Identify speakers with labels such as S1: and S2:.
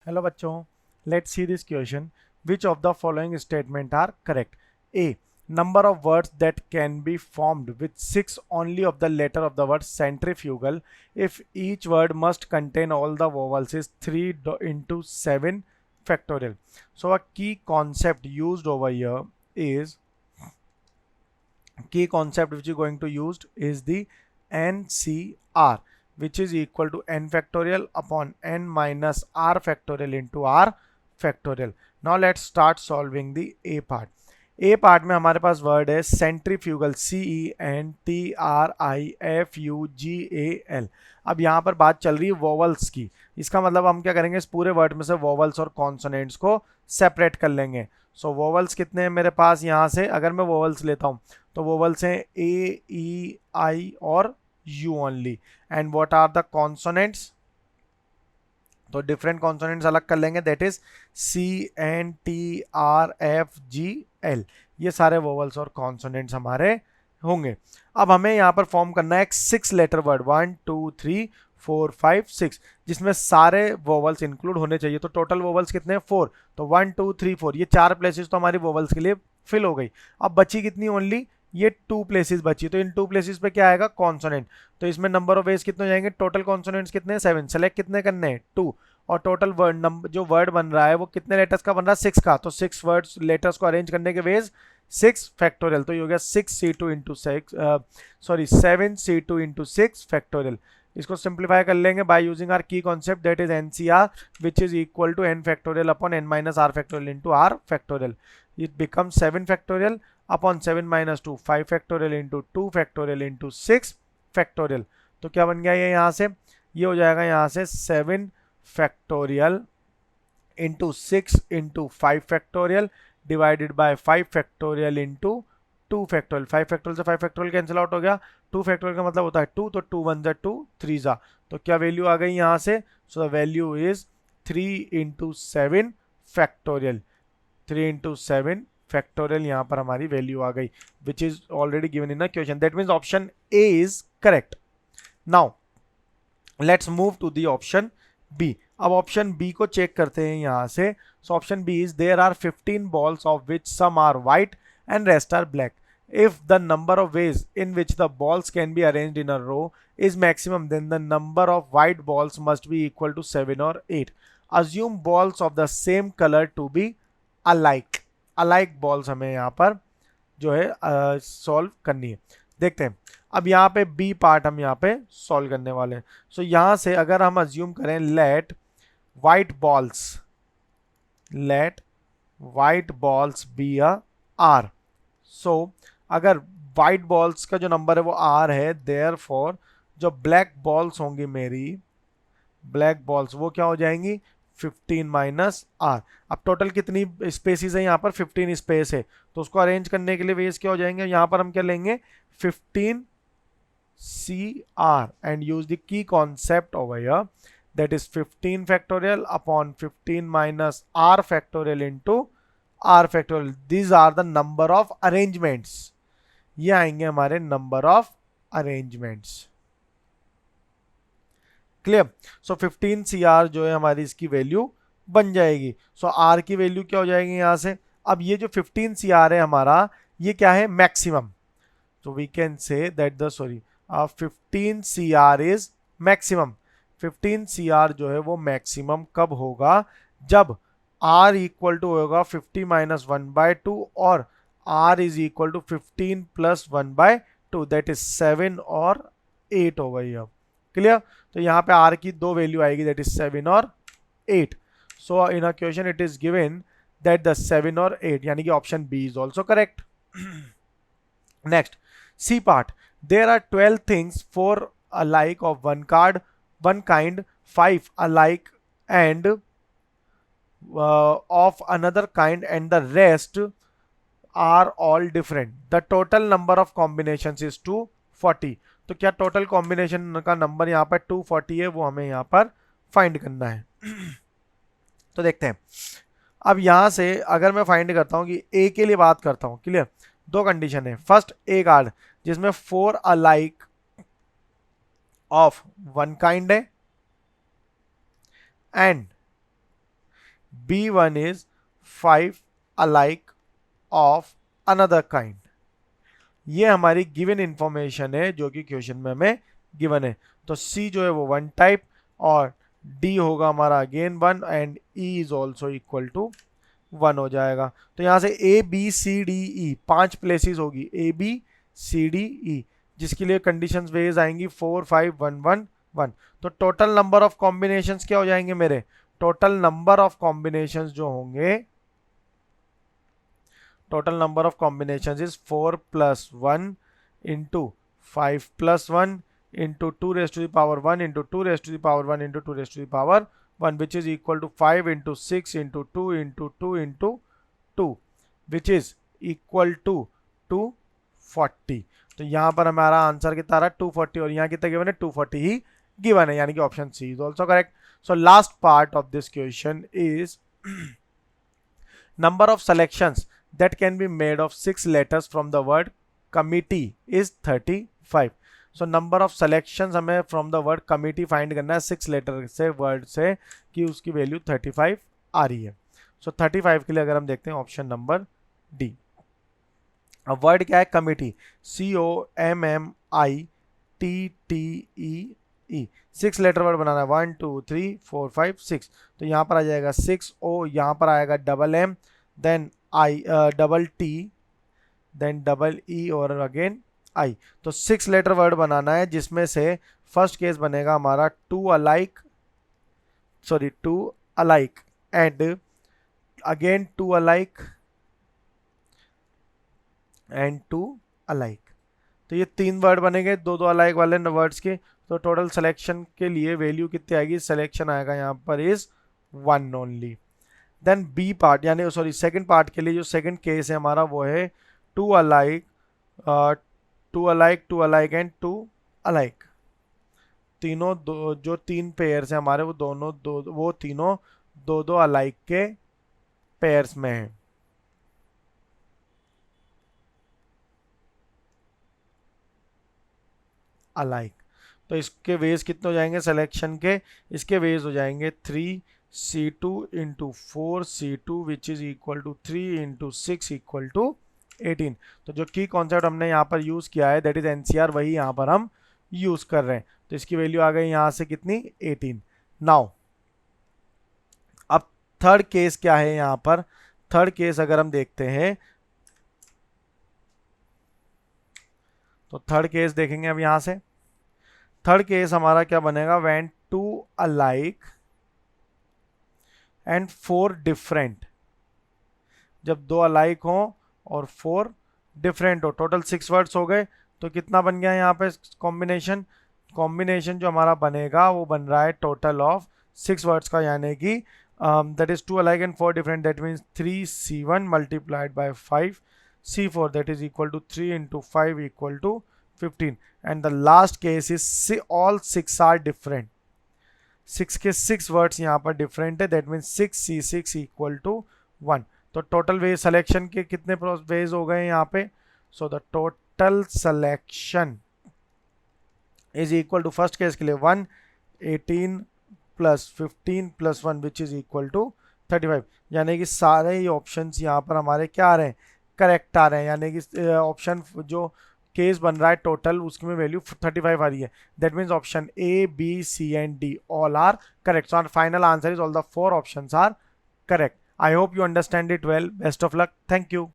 S1: Hello बच्चों, let's see this question. Which of the following statement are correct? A. Number of words that can be formed with 6 only of the letter of the word centrifugal if each word must contain all the vowels is 3 into 7 factorial. So a key concept used over here is key concept which is going to used is the NCR, which is equal to n factorial upon n minus r factorial into r factorial. Now let's start solving the A part. A part में हमारे पास word है centrifugal, CENTRIFUGAL. अब यहाँ पर बात चल रही है वोवल्स की. इसका मतलब हम क्या करेंगे, इस पूरे वर्ड में से वोवल्स और कॉन्सोनेंट्स को सेपरेट कर लेंगे. सो वोवल्स कितने हैं मेरे पास, यहाँ से अगर मैं वोवल्स लेता हूँ तो वोवल्स हैं ए, ई, आई और U only. And what are the consonants, तो डिफरेंट कॉन्सोनेंट्स अलग कर लेंगे, दैट इज CNTRFGL. ये सारे वोवल्स और कॉन्सोनेंट्स हमारे होंगे. अब हमें यहाँ पर फॉर्म करना है एक 6 लेटर वर्ड 1 2 3 4 5 6, जिसमें सारे वोवल्स इंक्लूड होने चाहिए. तो टोटल वोवल्स कितने हैं 4. तो 1 2 3 4 ये 4 प्लेसेस तो हमारी वोवल्स के लिए फिल हो गई. अब बची कितनी ओनली, ये 2 प्लेसेस बची. तो इन 2 प्लेसेस पे क्या आएगा, कॉन्सोनेंट. तो इसमें नंबर ऑफ वेज कितने हो जाएंगे, टोटल कॉन्सोनेंट्स कितने हैं 7. सेलेक्ट कितने करने हैं 2. और टोटल वर्ड नंबर जो वर्ड बन रहा है वो कितने लेटर्स का बन रहा है 6 का. तो 6 वर्ड्स लेटर्स को अरेंज करने के वेज 6 फैक्टोरियल. तो ये हो गया 6C2 into 6 sorry 7C2 into 6 factorial. इसको सिंप्लीफाई कर लेंगे बाय यूजिंग आर की concept, that is NCR, which is equal to n factorial upon n minus r factorial into r factorial. It become 7 factorial upon 7 minus 2 5 factorial into 2 factorial into 6 factorial. तो क्या बन गया ये यहाँ से, ये हो जाएगा यहाँ से 7 factorial into 6 into 5 factorial divided by 5 factorial into 2 factorial. 5 factorial से 5 फैक्टोरियल कैंसिल आउट हो गया. 2 फैक्टोरियल का मतलब होता है 2, तो 2 1 2 3 जा. तो क्या वैल्यू आ गई यहाँ से, so the value is 3 into 7 factorial. 3 into 7 factorial यहाँ पर हमारी वैल्यू आ गई, which is already given in the question. That means option A is correct. Now let's move to the option B. अब ऑप्शन बी को check करते हैं यहाँ से. So option B is there are 15 balls of which some are white and rest are black. If the number of ways in which the balls can be arranged in a row is maximum, then the number of white balls must be equal to 7 or 8. Assume balls of the same color to be alike. Alike balls हमें यहाँ पर जो है solve करनी है. देखते हैं. अब यहाँ पे बी पार्ट हम यहाँ पे सॉल्व करने वाले हैं. सो यहाँ से अगर हम अज्यूम करें let white balls be a R. So अगर वाइट बॉल्स का जो नंबर है वो आर है, देयरफॉर जो ब्लैक बॉल्स होंगी मेरी, ब्लैक बॉल्स वो क्या हो जाएंगी 15 माइनस आर. अब टोटल कितनी स्पेसिस है यहाँ पर 15 स्पेस है, तो उसको अरेंज करने के लिए वेज क्या हो जाएंगे, यहाँ पर हम क्या लेंगे 15 CR and use the key concept over here, that is 15 factorial upon 15 minus R factorial into R factorial. These are the number of arrangements. ये आएंगे हमारे number of arrangements. Clear. So 15 CR जो है हमारी इसकी वैल्यू बन जाएगी. सो R की वैल्यू क्या हो जाएगी यहाँ से. अब ये जो 15 CR है हमारा, ये क्या है maximum. So we can say that the 15 CR is maximum. 15 CR जो है वो मैक्सिमम कब होगा, जब R इक्वल टू होगा 50 माइनस 1/2 और R is equal to 15 plus 1/2, that is 7 और 8 होगा ये. क्लियर. तो यहाँ पे R की दो वैल्यू आएगी, दैट इज 7 और 8. So in a question it is given that the 7 और 8, यानी कि option B is also correct. Next C part. There are 12 things, 4 alike of one kind, 5 alike and of another kind, and the rest are all different. The total number of combinations is 240. तो क्या total combination का number यहाँ पर 240 है, वो हमें यहाँ पर फाइंड करना है. तो देखते हैं. अब यहाँ से अगर मैं फाइंड करता हूँ कि A के लिए बात करता हूँ, क्लियर. दो कंडीशन है. फर्स्ट A कार्ड जिसमें 4 अलाइक ऑफ वन काइंड है and B1 is 5 alike of another kind। ये हमारी गिवन इंफॉर्मेशन है जो कि क्वेश्चन में हमें गिवन है। तो C जो है वो 1 टाइप और D होगा हमारा again 1 and E is also equal to 1 हो जाएगा। तो यहाँ से A B C D E 5 places होगी, A B C D E, जिसके लिए कंडीशंस वेज आएंगी 4 5 1 1 1। तो टोटल नंबर ऑफ कॉम्बिनेशंस क्या हो जाएंगे मेरे, टोटल नंबर ऑफ कॉम्बिनेशंस जो होंगे, total number of combinations is 4 + 1 into 5 + 1 into 2 raised to the power 1 into 2 raised to the power 1 into 2 raised to the power 1 which is equal to 5 into 6 into 2 into 2 into 2 which is equal to 240। तो यहाँ पर हमारा answer कितना आ रहा है 240 और यहाँ कितना गिवन है 240 ही गिवन है, यानी कि option C is also correct. So last part of this question is number of selections that can be made of 6 letters from the word committee is 35। so number of selections हमें from the word committee find करना है 6 letter से word से कि उसकी value 35 आ रही है। सो 35 के लिए अगर हम देखते हैं ऑप्शन नंबर डी। अब वर्ड क्या है कमिटी, COMMITTEE, 6 लेटर वर्ड बनाना है 1 2 3 4 5 6। तो यहाँ पर आ जाएगा 6 O, यहाँ पर आएगा double M, then I double T, then double E और अगेन I। तो 6 लेटर वर्ड बनाना है जिसमें से फर्स्ट केस बनेगा हमारा two alike and again two alike and two alike. तो ये 3 वर्ड बनेंगे, दो अलाइक वाले वर्ड्स के। तो टोटल सिलेक्शन के लिए वैल्यू कितनी आएगी, सिलेक्शन आएगा यहाँ पर is 1 only. Then B part यानी सेकंड पार्ट के लिए जो सेकंड केस है हमारा वो है two alike and two alike. तीनों जो 3 पेयर्स हैं हमारे वो तीनों दो अलाइक के पेयर्स में हैं। अलाइक। तो इसके वेज कितने हो जाएंगे सिलेक्शन के, इसके वेज हो जाएंगे 3C2 into 4C2 which is equal to 3 into 6 equal to 18। तो जो की कॉन्सेप्ट हमने यहाँ पर यूज किया है दैट इज NCR, वही यहाँ पर हम यूज कर रहे हैं। तो इसकी वैल्यू आ गई यहाँ से कितनी 18। नाउ अब थर्ड केस क्या है, यहाँ पर थर्ड केस अगर हम देखते हैं तो थर्ड केस देखेंगे अब यहाँ से। थर्ड केस हमारा क्या बनेगा, व्हेन 2 अलाइक एंड 4 डिफरेंट। जब 2 अलाइक हो और 4 डिफरेंट हो, टोटल 6 वर्ड्स हो गए। तो कितना बन गया यहाँ पे कॉम्बिनेशन जो हमारा बनेगा वो बन रहा है टोटल ऑफ 6 वर्ड्स का, यानी कि that is 2 alike and 4 different, that means 3C1 multiplied by 5C4 that is equal to 3 into 5 equal to 15। and the last case is all 6 are different, 6 के 6 वर्ड्स यहाँ पर डिफरेंट है, that means 6C6 equal to 1। तो total veg selection के कितने veg हो गए यहाँ पे, so the total selection is equal to first case के लिए 1 18 plus 15 plus 1 which is equal to 35। यानी कि सारे ही ऑप्शंस यहाँ पर हमारे क्या आ रहे हैं, करेक्ट आ रहे हैं। यानी कि ऑप्शन जो केस बन रहा है टोटल उसमें वैल्यू 35 आ रही है, that means option A B C and D all are correct. So our final answer is all the 4 options are correct. I hope you understand it well. Best of luck. Thank you.